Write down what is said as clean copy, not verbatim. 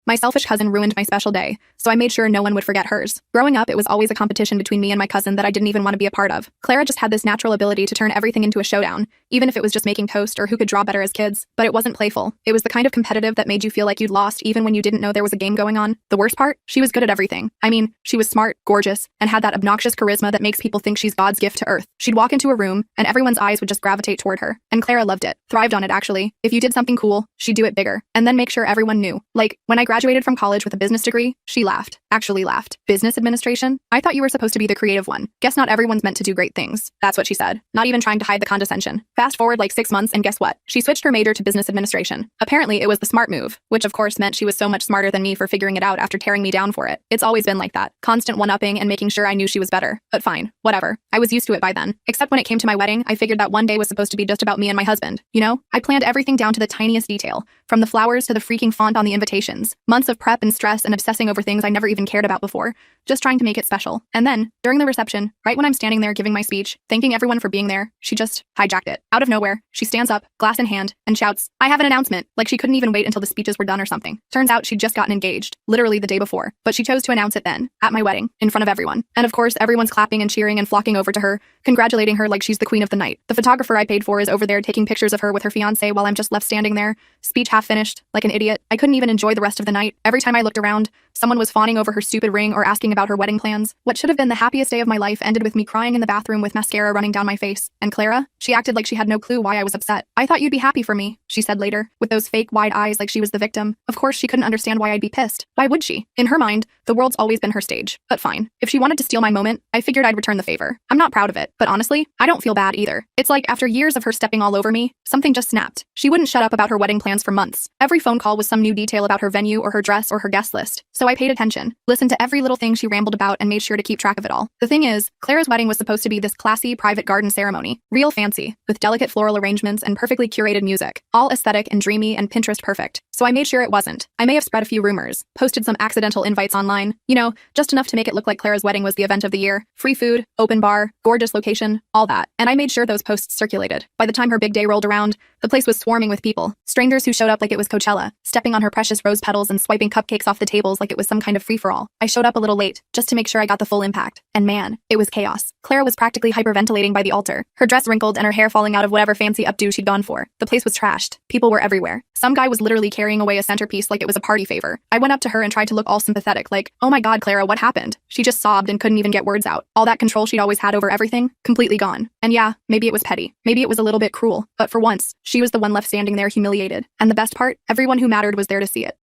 My selfish cousin ruined my special day, so I made sure no one would forget hers. Growing up, it was always a competition between me and my cousin that I didn't even want to be a part of. Clara just had this natural ability to turn everything into a showdown, even if it was just making toast or who could draw better as kids. But it wasn't playful. It was the kind of competitive that made you feel like you'd lost even when you didn't know there was a game going on. The worst part? She was good at everything. I mean, she was smart, gorgeous, and had that obnoxious charisma that makes people think she's God's gift to Earth. She'd walk into a room, and everyone's eyes would just gravitate toward her. And Clara loved it. Thrived on it, actually. If you did something cool, she'd do it bigger. And then make sure everyone knew. Like, when I graduated from college with a business degree, she laughed. Actually laughed. Business administration? I thought you were supposed to be the creative one. Guess not everyone's meant to do great things. That's what she said. Not even trying to hide the condescension. Fast forward like 6 months and guess what? She switched her major to business administration. Apparently it was the smart move, which of course meant she was so much smarter than me for figuring it out after tearing me down for it. It's always been like that. Constant one-upping and making sure I knew she was better. But fine. Whatever. I was used to it by then. Except when it came to my wedding, I figured that one day was supposed to be just about me and my husband. You know? I planned everything down to the tiniest detail. From the flowers to the freaking font on the invitations. Months of prep and stress and obsessing over things I never even cared about before. Just trying to make it special. And then, during the reception, right when I'm standing there giving my speech, thanking everyone for being there, she just hijacked it. Out of nowhere, she stands up, glass in hand, and shouts, "I have an announcement," like she couldn't even wait until the speeches were done or something. Turns out she'd just gotten engaged, literally the day before, but she chose to announce it then, at my wedding, in front of everyone. And of course, everyone's clapping and cheering and flocking over to her, congratulating her like she's the queen of the night. The photographer I paid for is over there taking pictures of her with her fiancé while I'm just left standing there, speech half finished, like an idiot. I couldn't even enjoy the rest of the night. Every time I looked around, someone was fawning over her stupid ring or asking about her wedding plans. What should have been the happiest day of my life ended with me crying in the bathroom with mascara running down my face. And Clara? She acted like she had no clue why I was upset. "I thought you'd be happy for me," she said later, with those fake wide eyes like she was the victim. Of course, she couldn't understand why I'd be pissed. Why would she? In her mind, the world's always been her stage. But fine. If she wanted to steal my moment, I figured I'd return the favor. I'm not proud of it, but honestly, I don't feel bad either. It's like after years of her stepping all over me, something just snapped. She wouldn't shut up about her wedding plans for months. Every phone call was some new detail about her venue or her dress or her guest list. So I paid attention, listened to every little thing she rambled about and made sure to keep track of it all. The thing is, Clara's wedding was supposed to be this classy, private garden ceremony. Real fancy, with delicate floral arrangements and perfectly curated music. All aesthetic and dreamy and Pinterest perfect. So I made sure it wasn't. I may have spread a few rumors, posted some accidental invites online, you know, just enough to make it look like Clara's wedding was the event of the year. Free food, open bar, gorgeous location, all that. And I made sure those posts circulated. By the time her big day rolled around, the place was swarming with people. Strangers who showed up like it was Coachella, stepping on her precious rose petals and swiping cupcakes off the tables like it was some kind of free-for-all. I showed up a little late, just to make sure I got the full impact. And man, it was chaos. Clara was practically hyperventilating by the altar, her dress wrinkled and her hair falling out of whatever fancy updo she'd gone for. The place was trashed. People were everywhere. Some guy was literally carrying away a centerpiece like it was a party favor. I went up to her and tried to look all sympathetic, like, "Oh my God, Clara, what happened?" She just sobbed and couldn't even get words out. All that control she'd always had over everything, completely gone. And yeah, maybe it was petty. Maybe it was a little bit cruel. But for once, she was the one left standing there humiliated. And the best part, everyone who mattered was there to see it.